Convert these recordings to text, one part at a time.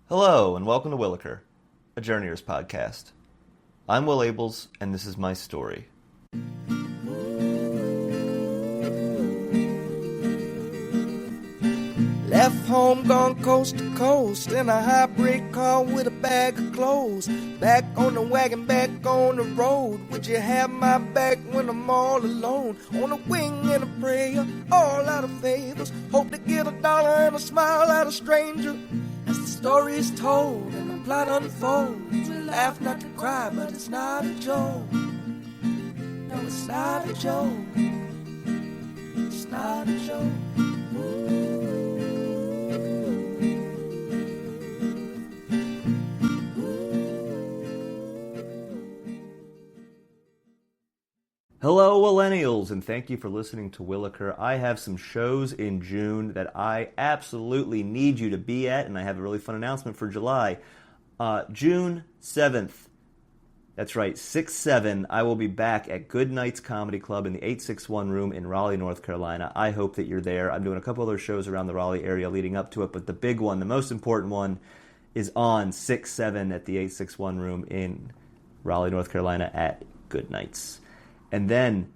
Hello, and welcome to Wilaker, a Journeyers podcast. I'm Will Abels, and this is my story. Left home, gone coast to coast in a hybrid car with a bag of clothes. Back on the wagon, back on the road. Would you have my back when I'm all alone? On a wing and a prayer, all out of favors. Hope to get $1 and a smile out of stranger. As the story is told and the plot unfolds, we laugh not to cry, but it's not a joke. No, it's not a joke. It's not a joke. Hello, Millennials, and thank you for listening to Wilaker. I have some shows in June that I absolutely need you to be at, and I have a really fun announcement for July. June 7th, that's right, 6-7, I will be back at Good Nights Comedy Club in the 861 room in Raleigh, North Carolina. I hope that you're there. I'm doing a couple other shows around the Raleigh area leading up to it, but the big one, the most important one, is on 6-7 at the 861 room in Raleigh, North Carolina at Good Nights. And then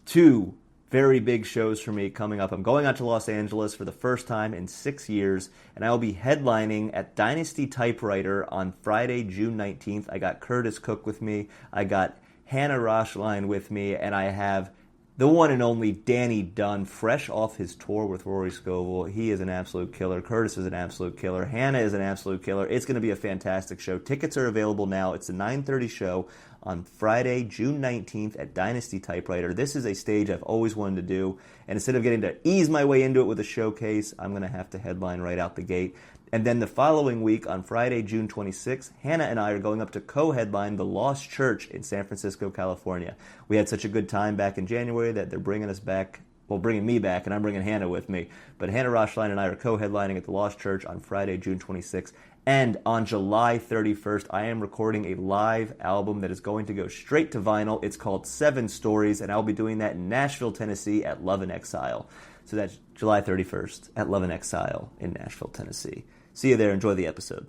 two very big shows for me coming up. I'm going out to Los Angeles for the first time in 6 years, and I will be headlining at Dynasty Typewriter on Friday, June 19th. I got Curtis Cook with me, I got Hannah Rochline with me, and I have the one and only Danny Dunn, fresh off his tour with Rory Scovel. He is an absolute killer. Curtis is an absolute killer. Hannah is an absolute killer. It's going to be a fantastic show. Tickets are available now. It's a 9:30 show on Friday, June 19th at Dynasty Typewriter. This is a stage I've always wanted to do, and instead of getting to ease my way into it with a showcase, I'm going to have to headline right out the gate. And then the following week, on Friday, June 26th, Hannah and I are going up to co-headline The Lost Church in San Francisco, California. We had such a good time back in January that they're bringing us back, well, bringing me back, and I'm bringing Hannah with me. But Hannah Rochline and I are co-headlining at The Lost Church on Friday, June 26th. And on July 31st, I am recording a live album that is going to go straight to vinyl. It's called 7 Stories, and I'll be doing that in Nashville, Tennessee at Love and Exile. So that's July 31st at Love and Exile in Nashville, Tennessee. See you there. Enjoy the episode.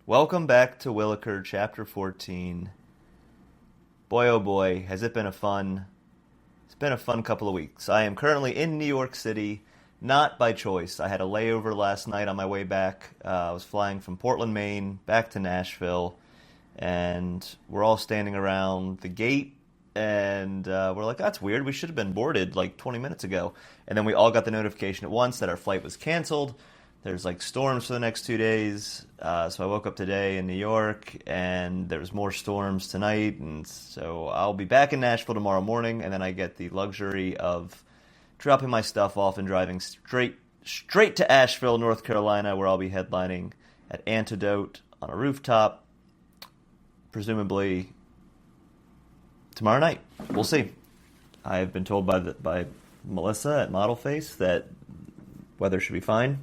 Welcome back to Wilaker, Chapter 14. Boy, oh boy, has it been it's been a fun couple of weeks. I am currently in New York City, not by choice. I had a layover last night on my way back. I was flying from Portland, Maine, back to Nashville, and we're all standing around the gate, and we're like, that's weird. We should have been boarded like 20 minutes ago. And then we all got the notification at once that our flight was canceled. There's like storms for the next 2 days, so I woke up today in New York, and there's more storms tonight, and so I'll be back in Nashville tomorrow morning, and then I get the luxury of dropping my stuff off and driving straight to Asheville, North Carolina, where I'll be headlining at Antidote on a rooftop, presumably tomorrow night. We'll see. I have been told by Melissa at Model Face that weather should be fine.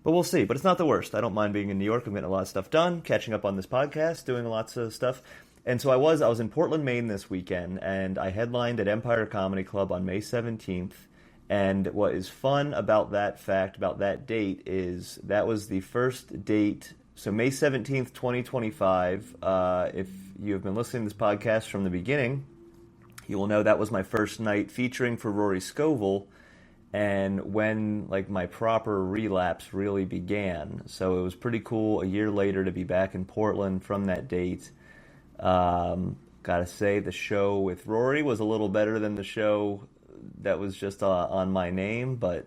But we'll see. But it's not the worst. I don't mind being in New York. I'm getting a lot of stuff done, catching up on this podcast, doing lots of stuff. And so I was in Portland, Maine this weekend, and I headlined at Empire Comedy Club on May 17th. And what is fun about that date, is that was the first date. So May 17th, 2025, if you have been listening to this podcast from the beginning, you will know that was my first night featuring for Rory Scovel, and when like my proper relapse really began. So it was pretty cool a year later to be back in Portland from that date. Gotta say, the show with Rory was a little better than the show that was just on my name, but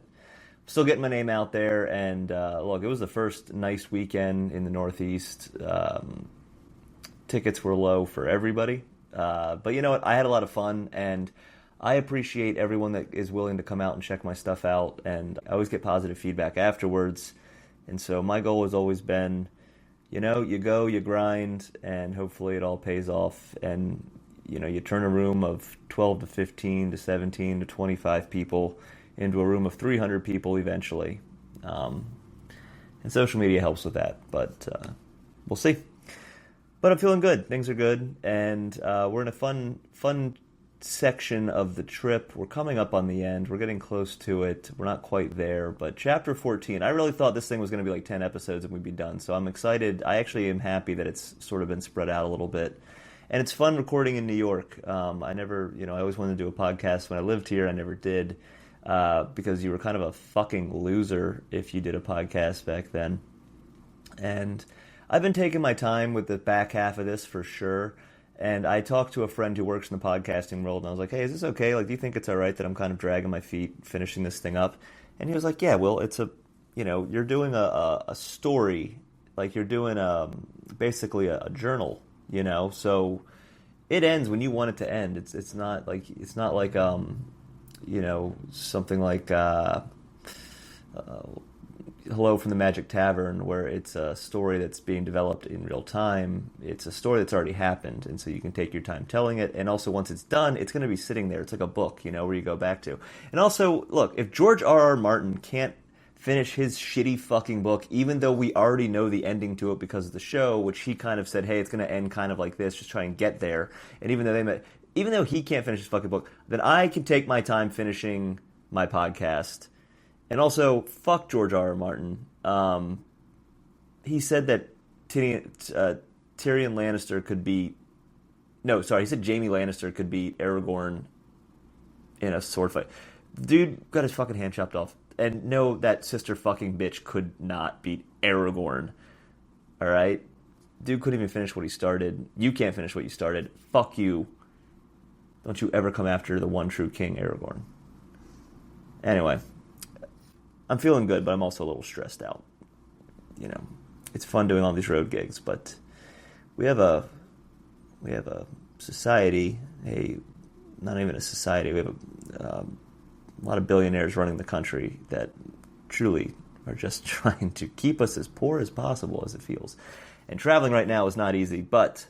still getting my name out there. And look, it was the first nice weekend in the Northeast. Tickets were low for everybody, but you know what? I had a lot of fun, and I appreciate everyone that is willing to come out and check my stuff out, and I always get positive feedback afterwards. And so my goal has always been, you know, you go, you grind, and hopefully it all pays off. And, you know, you turn a room of 12 to 15 to 17 to 25 people into a room of 300 people eventually. And social media helps with that, but we'll see. But I'm feeling good. Things are good, and we're in a fun section of the trip. We're coming up on the end. We're getting close to it. We're not quite there, but chapter 14. I really thought this thing was going to be like 10 episodes and we'd be done. So I'm excited. I actually am happy that it's sort of been spread out a little bit. And it's fun recording in New York. I never, I always wanted to do a podcast when I lived here. I never did because you were kind of a fucking loser if you did a podcast back then. And I've been taking my time with the back half of this for sure. And I talked to a friend who works in the podcasting world, and I was like, hey, is this okay? Like, do you think it's all right that I'm kind of dragging my feet finishing this thing up? And he was like, yeah, well, it's you're doing a story, like you're doing basically a journal, so it ends when you want it to end. It's not like something like Hello from the Magic Tavern, where it's a story that's being developed in real time. It's a story that's already happened, and so you can take your time telling it. And also, once it's done, it's going to be sitting there. It's like a book, where you go back to. And also, look, if George R.R. Martin can't finish his shitty fucking book, even though we already know the ending to it because of the show, which he kind of said, hey, it's going to end kind of like this, just try and get there. And even though he can't finish his fucking book, then I can take my time finishing my podcast. And also, fuck George R. R. Martin. He said that Tyrion Lannister could beat... No, sorry, he said Jaime Lannister could beat Aragorn in a sword fight. Dude got his fucking hand chopped off. And no, that sister fucking bitch could not beat Aragorn. Alright? Dude couldn't even finish what he started. You can't finish what you started. Fuck you. Don't you ever come after the one true king, Aragorn. Anyway... I'm feeling good, but I'm also a little stressed out. It's fun doing all these road gigs, but we have a society, not even a society, we have a lot of billionaires running the country that truly are just trying to keep us as poor as possible, as it feels. And traveling right now is not easy, but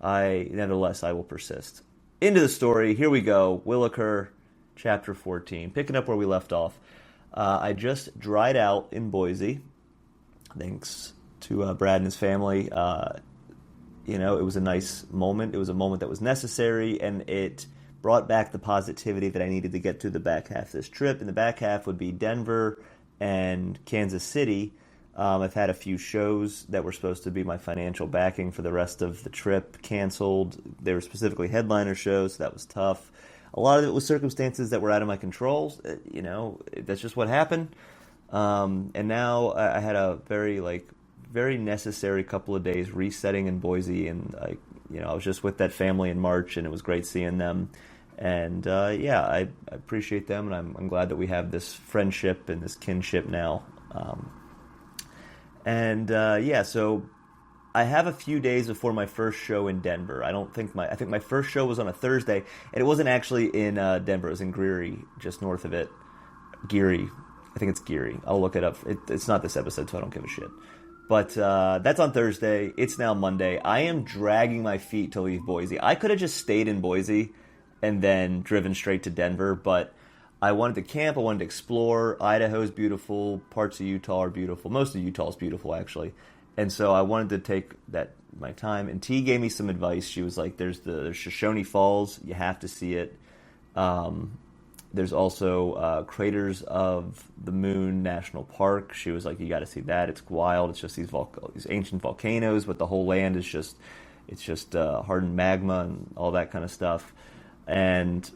nevertheless, I will persist. Into the story, here we go, Wilaker, chapter 14, picking up where we left off. I just dried out in Boise, thanks to Brad and his family. It was a nice moment. It was a moment that was necessary, and it brought back the positivity that I needed to get through the back half of this trip. And the back half would be Denver and Kansas City. I've had a few shows that were supposed to be my financial backing for the rest of the trip canceled. They were specifically headliner shows, so that was tough. A lot of it was circumstances that were out of my control. That's just what happened. And now I had a very necessary couple of days resetting in Boise, and I was just with that family in March, and it was great seeing them. And I appreciate them, and I'm glad that we have this friendship and this kinship now. So I have a few days before my first show in Denver. I think my first show was on a Thursday, and it wasn't actually in Denver. It was in Geary, just north of it. Geary. I think it's Geary. I'll look it up. It's not this episode, so I don't give a shit. But that's on Thursday. It's now Monday. I am dragging my feet to leave Boise. I could have just stayed in Boise and then driven straight to Denver, but I wanted to camp. I wanted to explore. Idaho's beautiful. Parts of Utah are beautiful. Most of Utah is beautiful, actually. And so I wanted to take my time. And T gave me some advice. She was like, there's Shoshone Falls. You have to see it. There's also Craters of the Moon National Park. She was like, you got to see that. It's wild. It's just these ancient volcanoes, but the whole land is just hardened magma and all that kind of stuff. And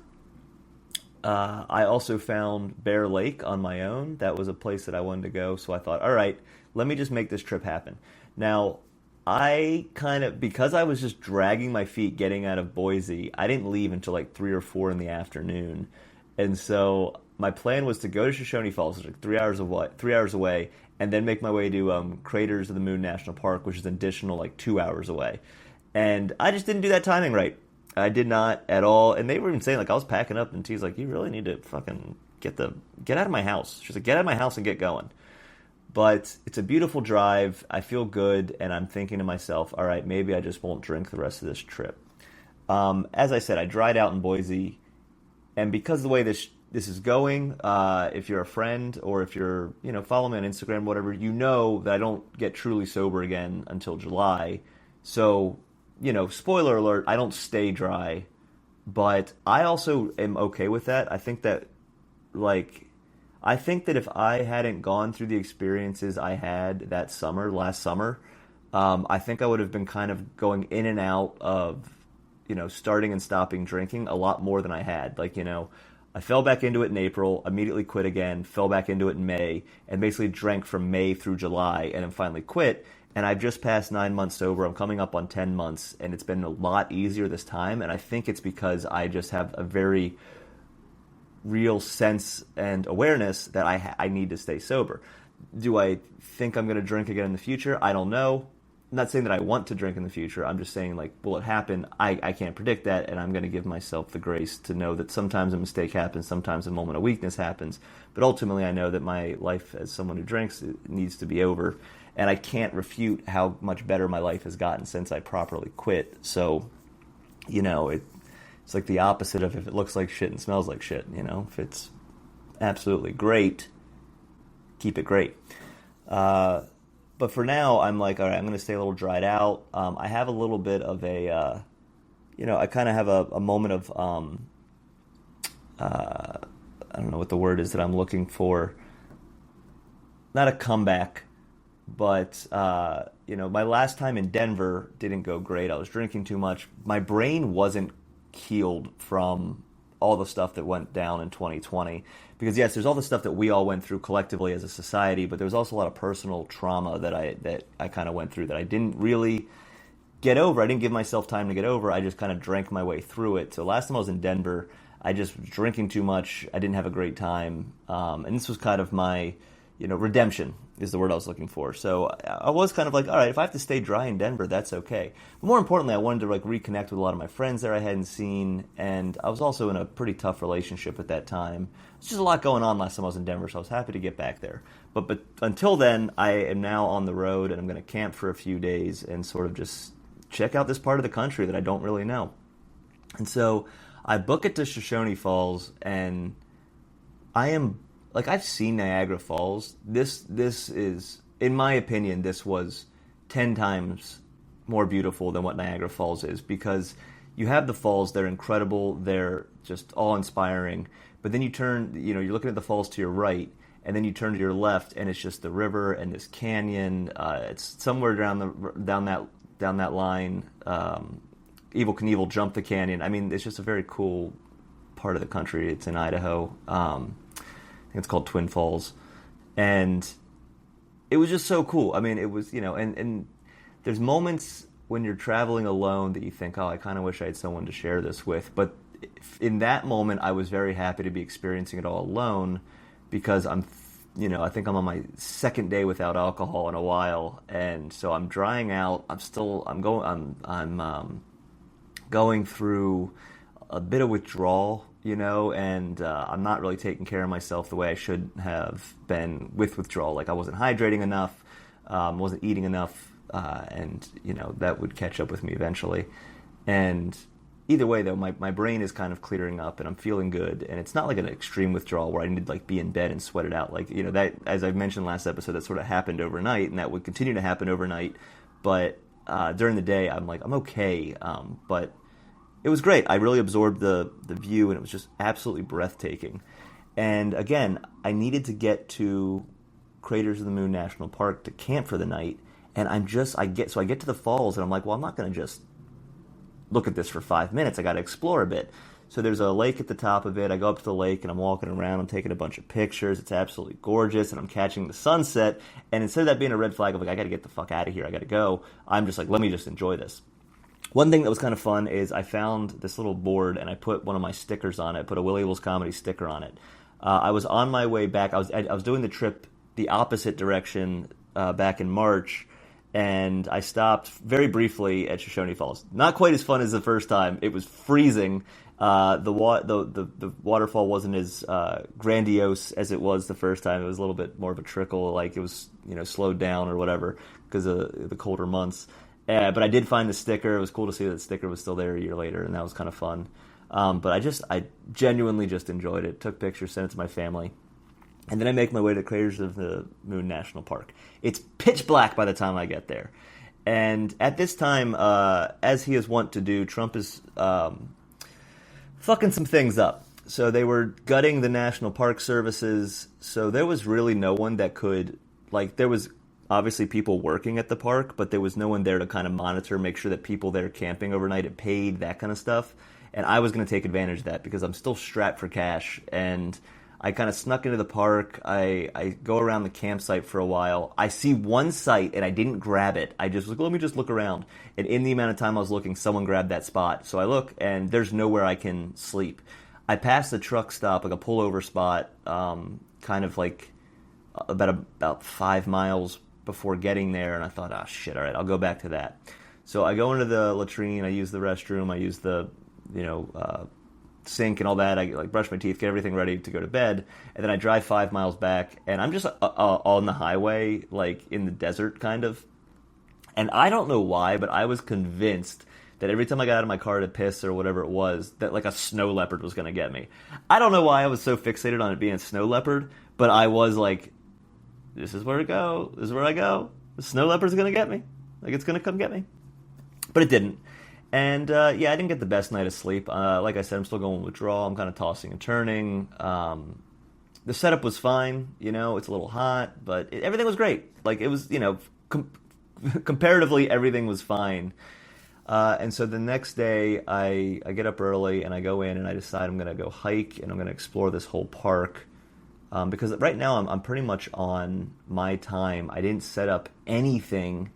I also found Bear Lake on my own. That was a place that I wanted to go. So I thought, all right, let me just make this trip happen. Now, because I was just dragging my feet getting out of Boise, I didn't leave until like 3 or 4 in the afternoon. And so my plan was to go to Shoshone Falls, which is like 3 hours away, and then make my way to Craters of the Moon National Park, which is an additional like 2 hours away. And I just didn't do that timing right. I did not at all. And they were even saying, like, I was packing up, and T's like, you really need to fucking get out of my house. She's like, get out of my house and get going. But it's a beautiful drive. I feel good, and I'm thinking to myself, all right, maybe I just won't drink the rest of this trip. As I said, I dried out in Boise, and because of the way this is going, if you're a friend or if you're, follow me on Instagram, whatever, that I don't get truly sober again until July. So, spoiler alert, I don't stay dry But I also am okay with that. Like, I think that if I hadn't gone through the experiences I had that summer, last summer, I think I would have been kind of going in and out of, starting and stopping drinking a lot more than I had. Like, I fell back into it in April, immediately quit again, fell back into it in May, and basically drank from May through July, and then finally quit. And I've just passed 9 months sober. I'm coming up on 10 months, and it's been a lot easier this time. And I think it's because I just have a very real sense and awareness that I need to stay sober. Do I think I'm going to drink again in the future? I don't know. I'm not saying that I want to drink in the future. I'm just saying, like, will it happen? I can't predict that, and I'm going to give myself the grace to know that sometimes a mistake happens, sometimes a moment of weakness happens. But ultimately, I know that my life as someone who drinks needs to be over, and I can't refute how much better my life has gotten since I properly quit. So, it's like the opposite of if it looks like shit and smells like shit. If it's absolutely great, keep it great. But for now, I'm like, all right, I'm going to stay a little dried out. I have a little bit of I kind of have a moment of, I don't know what the word is that I'm looking for. Not a comeback, but, my last time in Denver didn't go great. I was drinking too much. My brain wasn't healed from all the stuff that went down in 2020. Because yes, there's all the stuff that we all went through collectively as a society, but there was also a lot of personal trauma that I kind of went through that I didn't really get over. I didn't give myself time to get over. I just kind of drank my way through it. So last time I was in Denver, I just was drinking too much. I didn't have a great time. And this was kind of my, redemption is the word I was looking for. So I was kind of like, all right, if I have to stay dry in Denver, that's okay. But more importantly, I wanted to reconnect with a lot of my friends there I hadn't seen, and I was also in a pretty tough relationship at that time. There's just a lot going on last time I was in Denver, so I was happy to get back there. But until then, I am now on the road, and I'm going to camp for a few days and sort of just check out this part of the country that I don't really know. And so I book it to Shoshone Falls, and I am... Like, I've seen Niagara Falls. This is, in my opinion, this was 10 times more beautiful than what Niagara Falls is, because you have the falls, they're incredible, they're just awe-inspiring, but then you turn, you're looking at the falls to your right, and then you turn to your left, and it's just the river and this canyon. It's somewhere down that line. Evel Knievel jumped the canyon. I mean, it's just a very cool part of the country. It's in Idaho. I think it's called Twin Falls, and it was just so cool. I mean, it was, and there's moments when you're traveling alone that you think, oh, I kind of wish I had someone to share this with. But in that moment, I was very happy to be experiencing it all alone, because I think I'm on my second day without alcohol in a while, and so I'm drying out. I'm going through a bit of withdrawal, and I'm not really taking care of myself the way I should have been with withdrawal. Like, I wasn't hydrating enough, wasn't eating enough, and, that would catch up with me eventually. And either way, though, my brain is kind of clearing up, and I'm feeling good, and it's not like an extreme withdrawal where I need to, be in bed and sweat it out. Like, that, as I mentioned last episode, that sort of happened overnight, and that would continue to happen overnight. But during the day, I'm like, I'm okay, but... It was great. I really absorbed the view, and it was just absolutely breathtaking. And again, I needed to get to Craters of the Moon National Park to camp for the night, and I get to the falls, and I'm like, well, I'm not going to just look at this for 5 minutes. I got to explore a bit. So there's a lake at the top of it. I go up to the lake, and I'm walking around. I'm taking a bunch of pictures. It's absolutely gorgeous, and I'm catching the sunset. And instead of that being a red flag of, like, I got to get the fuck out of here, I got to go, I'm just like, let me just enjoy this. One thing that was kind of fun is I found this little board, and I put one of my stickers on it, put a Willie Will's Comedy sticker on it. I was on my way back. I was doing the trip the opposite direction back in March, and I stopped very briefly at Shoshone Falls. Not quite as fun as the first time. It was freezing. The waterfall wasn't as grandiose as it was the first time. It was a little bit more of a trickle, like it was slowed down or whatever because of the colder months. But I did find the sticker. It was cool to see that the sticker was still there a year later, and that was kind of fun. But I genuinely just enjoyed it. Took pictures, sent it to my family. And then I make my way to Craters of the Moon National Park. It's pitch black by the time I get there. And at this time, as he is wont to do, Trump is fucking some things up. So they were gutting the National Park Services, so there was really no one that could, like, there was obviously people working at the park, but there was no one there to kind of monitor, make sure that people there camping overnight had paid, that kind of stuff. And I was going to take advantage of that because I'm still strapped for cash, and I kind of snuck into the park. I go around the campsite for a while. I see one site, and I didn't grab it. I just was like, let me just look around. And in the amount of time I was looking, someone grabbed that spot. So I look, and there's nowhere I can sleep. I passed a truck stop, like a pullover spot, kind of like about 5 miles before getting there, and I thought, oh shit, all right, I'll go back to that. So I go into the latrine, I use the restroom, I use the, sink and all that. I like brush my teeth, get everything ready to go to bed, and then I drive 5 miles back, and I'm just on the highway, like in the desert, kind of. And I don't know why, but I was convinced that every time I got out of my car to piss or whatever it was, that like a snow leopard was going to get me. I don't know why I was so fixated on it being a snow leopard, but I was like, this is where I go. This is where I go. The snow leopard's going to get me. Like, it's going to come get me. But it didn't. And, I didn't get the best night of sleep. Like I said, I'm still going with withdrawal. I'm kind of tossing and turning. The setup was fine. It's a little hot, but everything was great. Like, it was, comparatively, everything was fine. And so the next day, I get up early, and I go in, and I decide I'm going to go hike, and I'm going to explore this whole park. Because right now, I'm pretty much on my time. I didn't set up anything,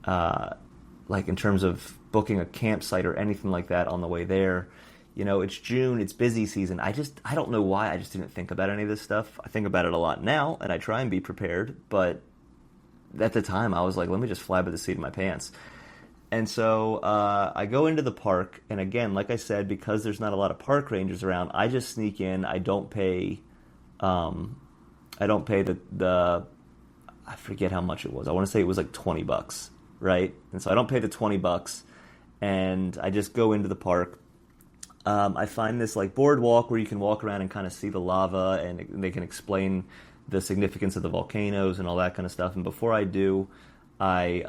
like in terms of booking a campsite or anything like that on the way there. It's June, it's busy season. I don't know why I just didn't think about any of this stuff. I think about it a lot now, and I try and be prepared, but at the time I was like, let me just fly by the seat of my pants. And so I go into the park, and again, like I said, because there's not a lot of park rangers around, I just sneak in. I don't pay the I forget how much it was. I want to say it was like $20, right? And so I don't pay the $20, and I just go into the park. I find this like boardwalk where you can walk around and kind of see the lava, and they can explain the significance of the volcanoes and all that kind of stuff. And before I do, I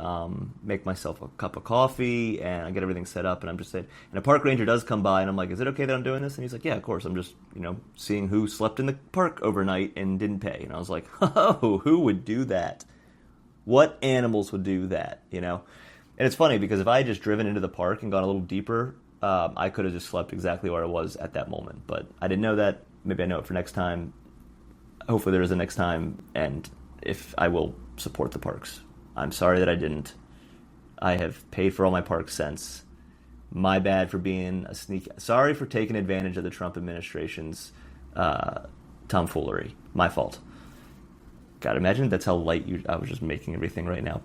make myself a cup of coffee, and I get everything set up, and I'm just saying, and a park ranger does come by, and I'm like, is it okay that I'm doing this? And he's like, yeah, of course. I'm just, seeing who slept in the park overnight and didn't pay. And I was like, oh, who would do that? What animals would do that, And it's funny, because if I had just driven into the park and gone a little deeper, I could have just slept exactly where I was at that moment. But I didn't know that. Maybe I know it for next time. Hopefully there is a next time, and if I will support the parks. I'm sorry that I didn't. I have paid for all my park cents. My bad for being a sneak. Sorry for taking advantage of the Trump administration's tomfoolery. My fault. God, imagine that's how light I was just making everything right now.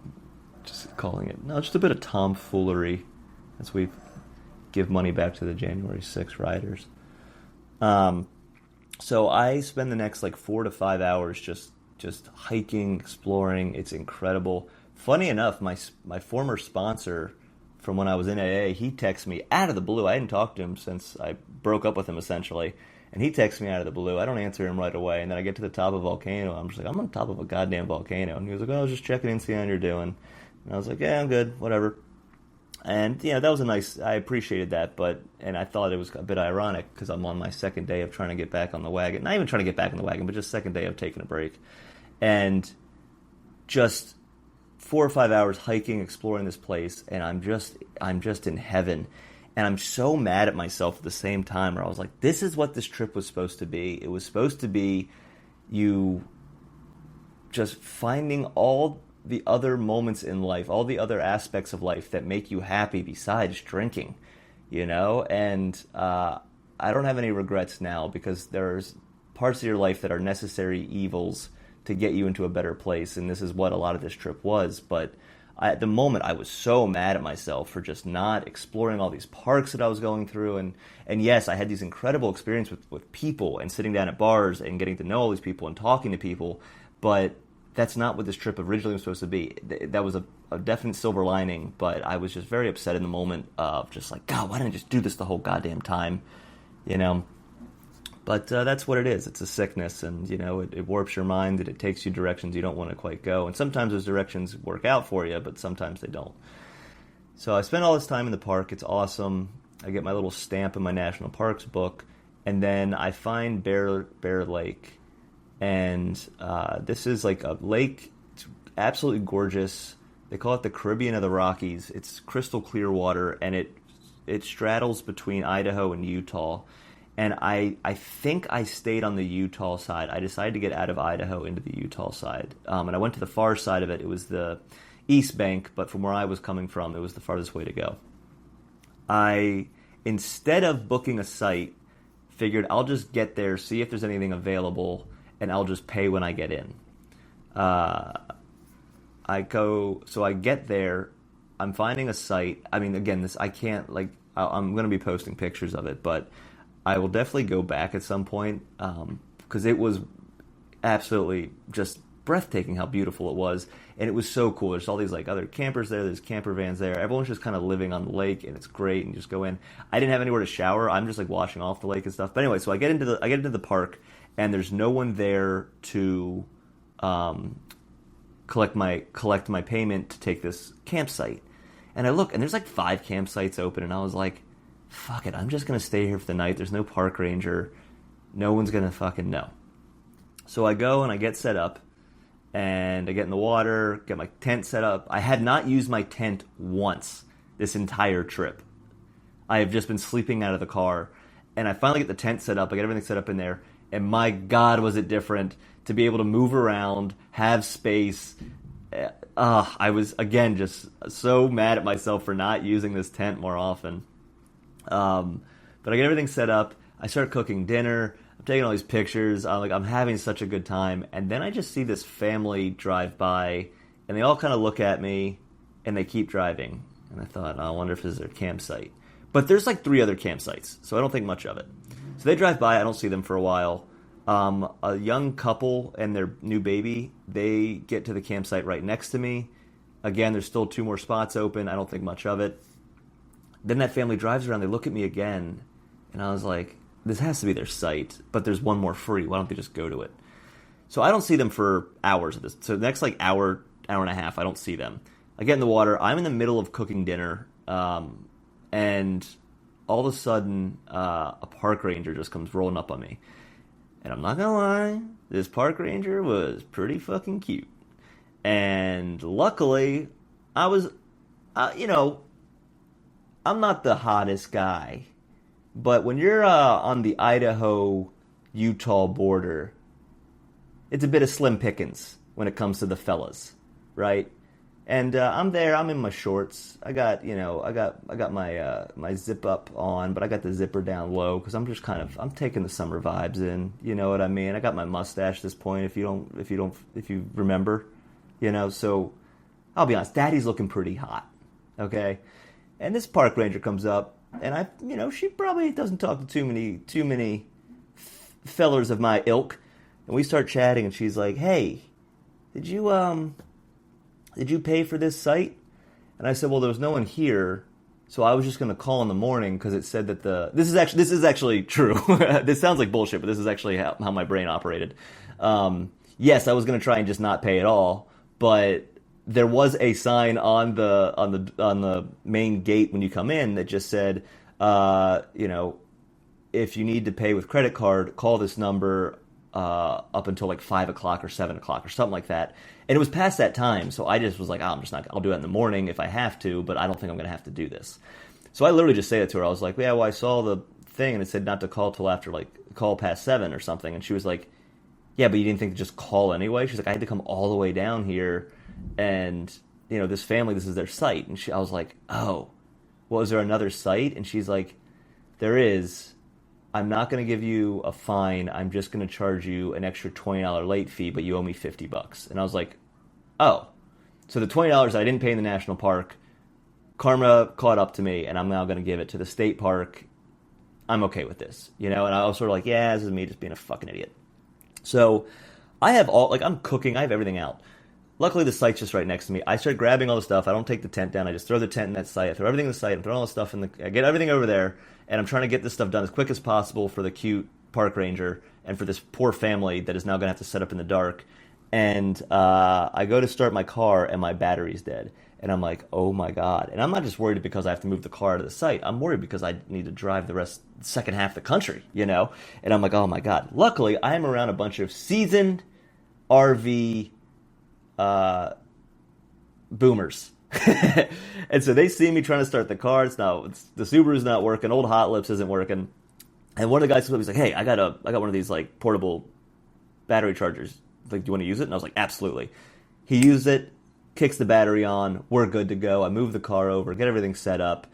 Just calling it. No, just a bit of tomfoolery as we give money back to the January 6th rioters. So I spend the next like 4 to 5 hours just hiking, exploring. It's incredible. Funny enough, my former sponsor from when I was in AA, he texted me out of the blue. I hadn't talked to him since I broke up with him, essentially. And he texts me out of the blue. I don't answer him right away. And then I get to the top of a volcano. I'm just like, I'm on top of a goddamn volcano. And he was like, oh, I was just checking in, seeing how you're doing. And I was like, yeah, I'm good, whatever. And, that was I appreciated that, and I thought it was a bit ironic because I'm on my second day of trying to get back on the wagon. Not even trying to get back on the wagon, but just second day of taking a break. And just 4 or 5 hours hiking, exploring this place, and I'm just in heaven. And I'm so mad at myself at the same time, where I was like, this is what this trip was supposed to be. It was supposed to be you just finding all the other moments in life, all the other aspects of life that make you happy besides drinking, And I don't have any regrets now, because there's parts of your life that are necessary evils to get you into a better place, and this is what a lot of this trip was. But at the moment, I was so mad at myself for just not exploring all these parks that I was going through. And yes, I had these incredible experiences with people and sitting down at bars and getting to know all these people and talking to people, but that's not what this trip originally was supposed to be. That was a definite silver lining, but I was just very upset in the moment of just like, God, why didn't I just do this the whole goddamn time, But that's what it is. It's a sickness, and, it warps your mind, and it takes you directions you don't want to quite go. And sometimes those directions work out for you, but sometimes they don't. So I spent all this time in the park. It's awesome. I get my little stamp in my national parks book, and then I find Bear Lake, and this is like a lake. It's absolutely gorgeous. They call it the Caribbean of the Rockies. It's crystal clear water, and it straddles between Idaho and Utah. And I think I stayed on the Utah side. I decided to get out of Idaho into the Utah side. And I went to the far side of it. It was the East Bank, but from where I was coming from, it was the farthest way to go. Instead of booking a site, figured I'll just get there, see if there's anything available, and I'll just pay when I get in. So I get there, I'm finding a site. I mean, again, this I can't like. I'm going to be posting pictures of it, but I will definitely go back at some point because it was absolutely just breathtaking how beautiful it was, and it was so cool. There's all these like other campers there. There's camper vans there. Everyone's just kind of living on the lake, and it's great. And you just go in. I didn't have anywhere to shower. I'm just like washing off the lake and stuff. But anyway, so I get into the park, and there's no one there to collect my payment to take this campsite. And I look, and there's like 5 campsites open, and I was like, fuck it, I'm just going to stay here for the night. There's no park ranger. No one's going to fucking know. So I go and I get set up, and I get in the water, get my tent set up. I had not used my tent once this entire trip. I have just been sleeping out of the car, and I finally get the tent set up. I get everything set up in there, and my God, was it different to be able to move around, have space. I was, again, just so mad at myself for not using this tent more often. But I get everything set up. I start cooking dinner. I'm taking all these pictures. I'm having such a good time. And then I just see this family drive by, and they all kind of look at me, and they keep driving. And I thought, I wonder if this is their campsite. But there's like 3 other campsites, so I don't think much of it. So they drive by. I don't see them for a while. A young couple and their new baby, they get to the campsite right next to me. Again, there's still 2 more spots open. I don't think much of it. Then that family drives around. They look at me again, and I was like, this has to be their site, but there's one more free. Why don't they just go to it? So I don't see them for hours of this. So the next like hour and a half, I don't see them. I get in the water. I'm in the middle of cooking dinner, and all of a sudden, a park ranger just comes rolling up on me. And I'm not going to lie, this park ranger was pretty fucking cute. And luckily, I was, I'm not the hottest guy. But when you're on the Idaho-Utah border, it's a bit of slim pickings when it comes to the fellas, right? And I'm there. I'm in my shorts. I got my zip up on, but I got the zipper down low because I'm taking the summer vibes in. You know what I mean? I got my mustache at this point. If you remember, So I'll be honest. Daddy's looking pretty hot. Okay, and this park ranger comes up, and she probably doesn't talk to too many fellers of my ilk, and we start chatting, and she's like, "Hey, did you pay for this site?" And I said, well, there was no one here, so I was just going to call in the morning because it said that this is actually true. This sounds like bullshit, but this is actually how my brain operated. Yes, I was going to try and just not pay at all, but there was a sign on the main gate when you come in that just said, if you need to pay with credit card, call this number up until like 5 o'clock or 7 o'clock or something like that. And it was past that time, so I just was like, I'm just not. I'll do it in the morning if I have to, but I don't think I'm going to have to do this. So I literally just say it to her. I was like, yeah, well, I saw the thing, and it said not to call till after, call past 7 or something. And she was like, yeah, but you didn't think to just call anyway? She's like, I had to come all the way down here, and, this family, this is their site. And I was like, oh, well, is there another site? And she's like, there is. I'm not going to give you a fine. I'm just going to charge you an extra $20 late fee, but you owe me $50. And I was like, oh. So the $20 I didn't pay in the national park, karma caught up to me, and I'm now going to give it to the state park. I'm okay with this, And I was sort of like, yeah, this is me just being a fucking idiot. So I have I'm cooking. I have everything out. Luckily, the site's just right next to me. I start grabbing all the stuff. I don't take the tent down. I just throw the tent in that site. I throw everything in the site. I'm throwing all the stuff I get everything over there, and I'm trying to get this stuff done as quick as possible for the cute park ranger and for this poor family that is now going to have to set up in the dark. And I go to start my car, and my battery's dead. And I'm like, oh my God. And I'm not just worried because I have to move the car to the site. I'm worried because I need to drive the second half of the country, you know? And I'm like, oh my God. Luckily, I'm around a bunch of seasoned RV boomers. And so they see me trying to start the car. The Subaru's not working. Old Hot Lips isn't working. And one of the guys comes up, he's like, hey, I got one of these like portable battery chargers. Like, do you want to use it? And I was like, absolutely. He used it, kicks the battery on. We're good to go. I move the car over, get everything set up.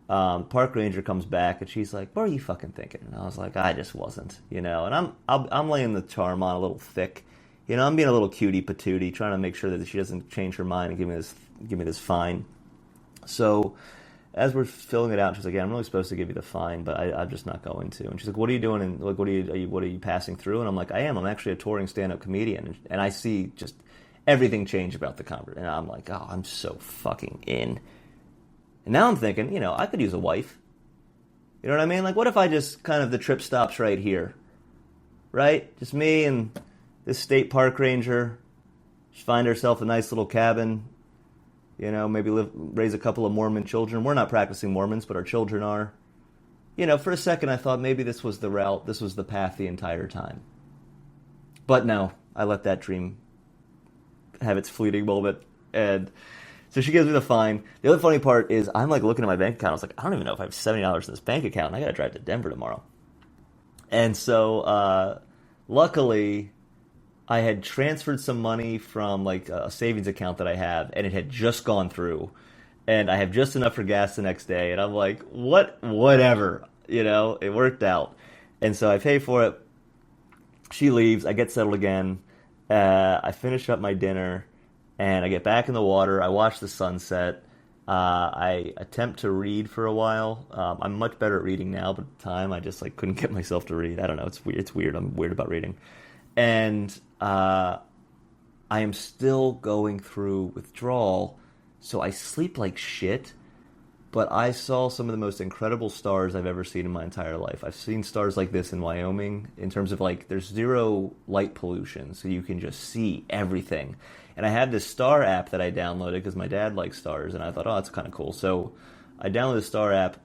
Park ranger comes back and she's like, what are you fucking thinking? And I was like, I just wasn't, you know. And I'm laying the charm on a little thick. You know, I'm being a little cutie patootie, trying to make sure that she doesn't change her mind and give me this fine. So as we're filling it out, she's like, yeah, I'm really supposed to give you the fine, but I'm just not going to. And she's like, what are you doing? And like, what are you passing through? And I'm like, I'm actually a touring stand-up comedian. And I see just everything change about the convert. And I'm like, oh, I'm so fucking in. And now I'm thinking, you know, I could use a wife. You know what I mean? Like, what if I just kind of, the trip stops right here? Right? Just me and this state park ranger. Just find herself a nice little cabin. You know, maybe raise a couple of Mormon children. We're not practicing Mormons, but our children are. You know, for a second I thought maybe this was the route, this was the path the entire time. But no, I let that dream have its fleeting moment. And so she gives me the fine. The other funny part is I'm like looking at my bank account. I was like, I don't even know if I have $70 in this bank account. And I got to drive to Denver tomorrow. And so luckily I had transferred some money from like a savings account that I have, and it had just gone through, and I have just enough for gas the next day. And I'm like, whatever, you know, it worked out. And so I pay for it. She leaves. I get settled again. I finish up my dinner, and I get back in the water. I watch the sunset. I attempt to read for a while. I'm much better at reading now, but at the time I just like couldn't get myself to read. I don't know. It's weird. It's weird. I'm weird about reading. And I am still going through withdrawal, so I sleep like shit. But I saw some of the most incredible stars I've ever seen in my entire life. I've seen stars like this in Wyoming in terms of like there's zero light pollution, so you can just see everything. And I had this star app that I downloaded because my dad likes stars, and I thought, oh, that's kind of cool. So I downloaded the star app,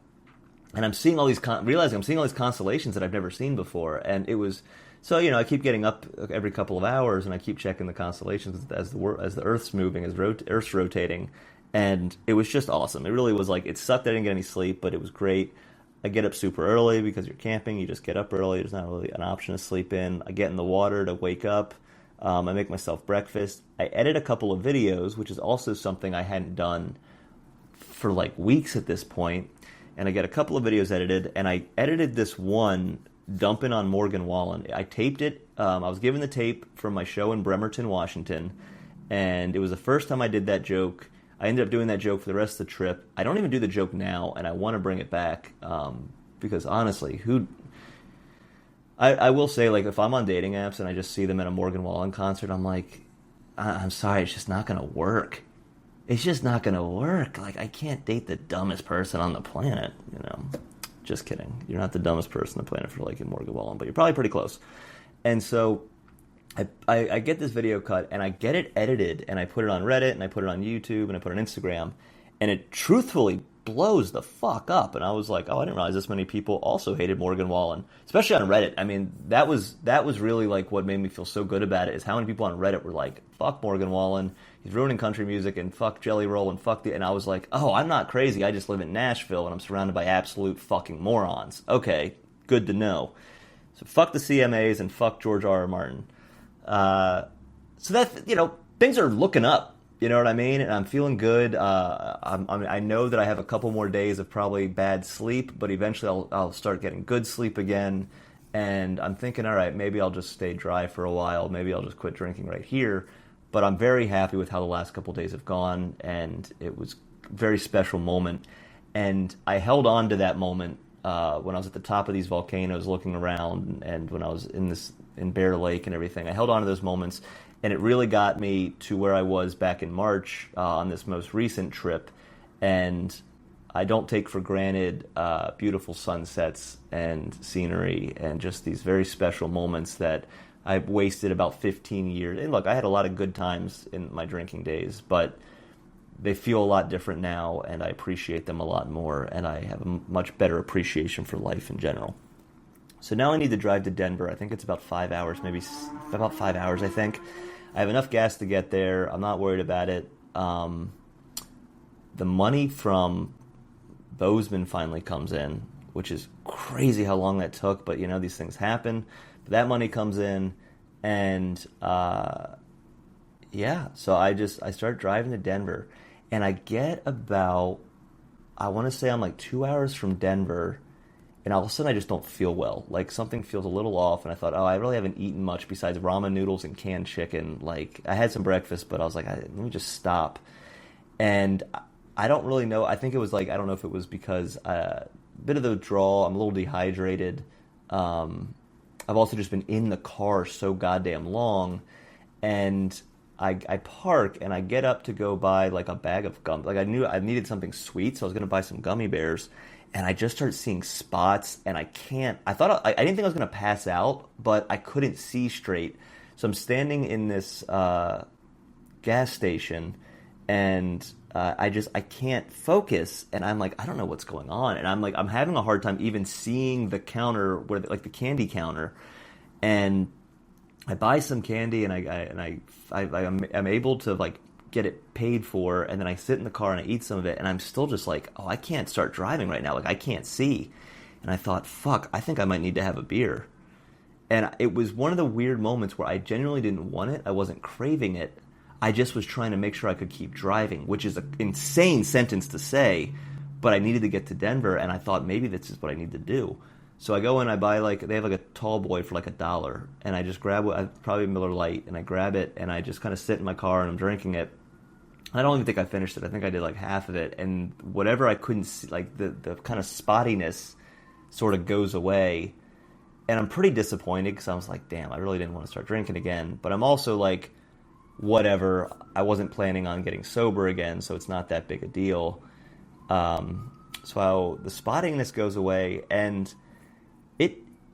and I'm seeing all these realizing I'm seeing all these constellations that I've never seen before, and it was. So, you know, I keep getting up every couple of hours, and I keep checking the constellations as the Earth's moving, as Earth's rotating, and it was just awesome. It really was like, it sucked I didn't get any sleep, but it was great. I get up super early because you're camping. You just get up early. There's not really an option to sleep in. I get in the water to wake up. I make myself breakfast. I edit a couple of videos, which is also something I hadn't done for like weeks at this point. And I get a couple of videos edited, and I edited this one dumping on Morgan Wallen. I taped it. I was given the tape from my show in Bremerton, Washington, and it was the first time I did that joke. I ended up doing that joke for the rest of the trip. I don't even do the joke now, and I want to bring it back because honestly, I will say, like, if I'm on dating apps and I just see them at a Morgan Wallen concert, I'm like, I'm sorry, it's just not going to work. It's just not going to work. Like, I can't date the dumbest person on the planet, you know. Just kidding. You're not the dumbest person on the planet for liking Morgan Wallen, but you're probably pretty close. And so I get this video cut, and I get it edited, and I put it on Reddit, and I put it on YouTube, and I put it on Instagram, and it truthfully blows the fuck up. And I was like, oh, I didn't realize this many people also hated Morgan Wallen, especially on Reddit. I mean, that was really like what made me feel so good about it, is how many people on Reddit were like, fuck Morgan Wallen, he's ruining country music, and fuck Jelly Roll, and and I was like, oh, I'm not crazy, I just live in Nashville, and I'm surrounded by absolute fucking morons. Okay, good to know. So fuck the CMAs, and fuck George R.R. Martin. So that, you know, things are looking up. You know what I mean? And I'm feeling good. I know that I have a couple more days of probably bad sleep, but eventually I'll start getting good sleep again. And I'm thinking, all right, maybe I'll just stay dry for a while. Maybe I'll just quit drinking right here. But I'm very happy with how the last couple days have gone, and it was a very special moment. And I held on to that moment when I was at the top of these volcanoes looking around, and when I was in Bear Lake and everything. I held on to those moments, and it really got me to where I was back in March on this most recent trip. And I don't take for granted beautiful sunsets and scenery and just these very special moments that I've wasted about 15 years. And look, I had a lot of good times in my drinking days, but they feel a lot different now, and I appreciate them a lot more, and I have a much better appreciation for life in general. So now I need to drive to Denver. I think it's about 5 hours, maybe about 5 hours, I think. I have enough gas to get there. I'm not worried about it. The money from Bozeman finally comes in, which is crazy how long that took, but these things happen. But that money comes in, and so I start driving to Denver, and I get about, I want to say I'm like 2 hours from Denver, and all of a sudden I just don't feel well. Like something feels a little off, and I thought, I really haven't eaten much besides ramen noodles and canned chicken. Like I had some breakfast, but I was like, let me just stop. And I don't really know. I think it was like, I don't know if it was because a bit of the withdrawal. I'm a little dehydrated. I've also just been in the car so goddamn long, and I park and I get up to go buy like a bag of gum. Like I knew I needed something sweet, so I was going to buy some gummy bears. And I just started seeing spots, and I didn't think I was going to pass out, but I couldn't see straight. So I'm standing in this gas station, and I can't focus, and I'm like, I don't know what's going on. And I'm having a hard time even seeing the counter, like the candy counter. And I buy some candy, and I'm able to like get it paid for, and then I sit in the car and I eat some of it, and I'm still just like, I can't start driving right now. Like I can't see. And I thought, fuck, I think I might need to have a beer. And it was one of the weird moments where I genuinely didn't want it. I wasn't craving it. I just was trying to make sure I could keep driving, which is an insane sentence to say, but I needed to get to Denver, and I thought maybe this is what I need to do. So I go in, I buy they have like a tall boy for like $1, and I just grab probably a Miller Lite, and I grab it, and I just kind of sit in my car and I'm drinking it. I don't even think I finished it. I think I did like half of it, and whatever I couldn't see, like the kind of spottiness sort of goes away, and I'm pretty disappointed because I was like, damn, I really didn't want to start drinking again. But I'm also like, whatever, I wasn't planning on getting sober again, so it's not that big a deal. So the spottiness goes away, and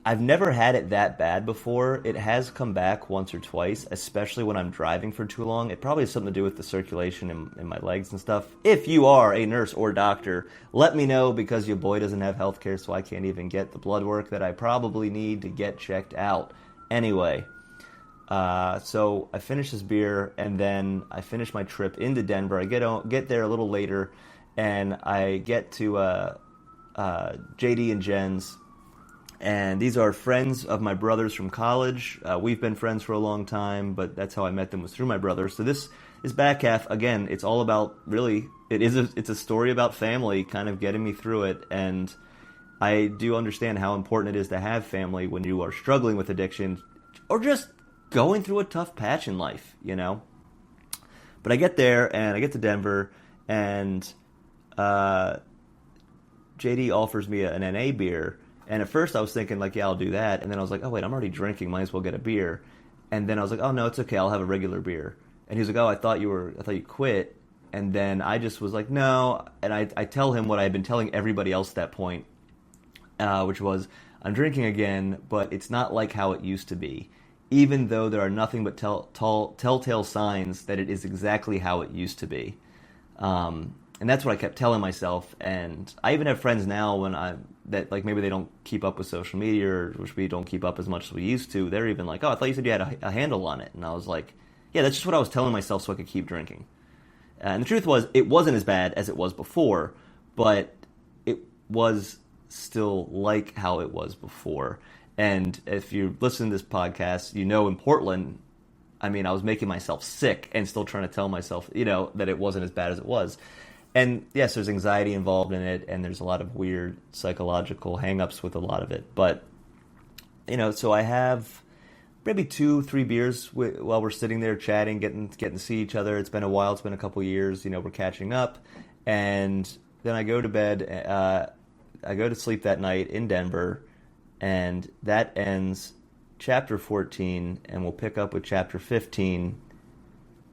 I've never had it that bad before. It has come back once or twice, especially when I'm driving for too long. It probably has something to do with the circulation in my legs and stuff. If you are a nurse or doctor, let me know, because your boy doesn't have health care, so I can't even get the blood work that I probably need to get checked out. Anyway, so I finish this beer, and then I finish my trip into Denver. I get there a little later, and I get to JD and Jen's. And these are friends of my brothers from college. We've been friends for a long time, but that's how I met them, was through my brother. So this back half, again, it's all about, really, it's a story about family, kind of getting me through it. And I do understand how important it is to have family when you are struggling with addiction or just going through a tough patch in life, But I get there, and I get to Denver, and JD offers me an NA beer. And at first I was thinking, like, yeah, I'll do that. And then I was like, oh, wait, I'm already drinking. Might as well get a beer. And then I was like, oh, no, it's okay. I'll have a regular beer. And he was like, oh, I thought you quit. And then I just was like, no. And I tell him what I had been telling everybody else at that point, which was, I'm drinking again, but it's not like how it used to be. Even though there are nothing but telltale signs that it is exactly how it used to be. And that's what I kept telling myself. And I even have friends now that like maybe they don't keep up with social media, or which we don't keep up as much as we used to. They're even like, oh, I thought you said you had a handle on it. And I was like, yeah, that's just what I was telling myself so I could keep drinking. And the truth was, it wasn't as bad as it was before, but it was still like how it was before. And if you listen to this podcast, in Portland, I mean, I was making myself sick and still trying to tell myself, that it wasn't as bad as it was. And yes, there's anxiety involved in it, and there's a lot of weird psychological hang-ups with a lot of it. But, so I have maybe 2-3 beers while we're sitting there chatting, getting to see each other. It's been a while. It's been a couple years. We're catching up. And then I go to bed. I go to sleep that night in Denver, and that ends chapter 14, and we'll pick up with chapter 15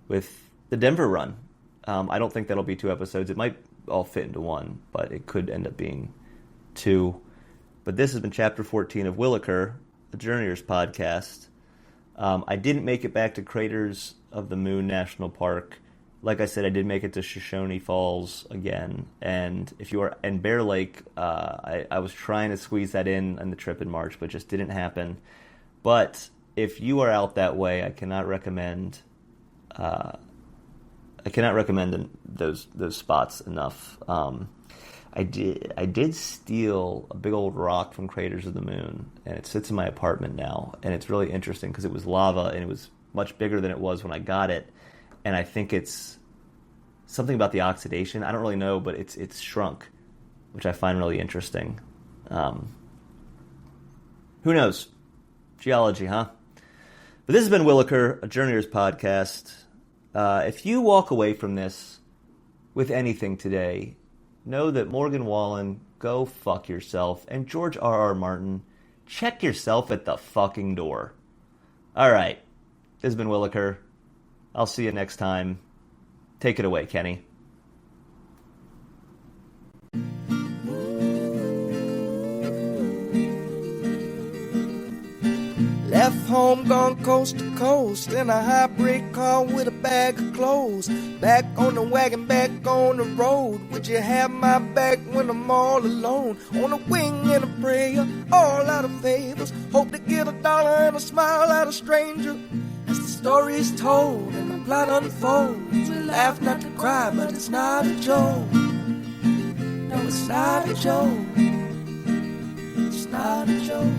with the Denver run. I don't think that'll be 2 episodes. It might all fit into one, but it could end up being 2. But this has been chapter 14 of Wilaker, the Journeyers podcast. I didn't make it back to Craters of the Moon National Park like I said, I did make it to Shoshone Falls again, and if you are in Bear Lake, I was trying to squeeze that in the trip in March, but just didn't happen. But if you are out that way, I cannot recommend. Those spots enough. I did steal a big old rock from Craters of the Moon, and it sits in my apartment now, and it's really interesting because it was lava and it was much bigger than it was when I got it, and I think it's something about the oxidation. I don't really know, but it's shrunk, which I find really interesting. Who knows? Geology, huh? But this has been Wilaker, a Journeyers podcast. If you walk away from this with anything today, know that Morgan Wallen, go fuck yourself, and George R.R. Martin, check yourself at the fucking door. All right, this has been Wilaker. I'll see you next time. Take it away, Kenny. Left home, gone coast to coast in a hybrid car with a bag of clothes. Back on the wagon, back on the road. Would you have my back when I'm all alone? On a wing and a prayer, all out of favors. Hope to get $1 and a smile out of stranger. As the story is told and the plot unfolds, we laugh not to cry, but it's not a joke. No, it's not a joke. It's not a joke.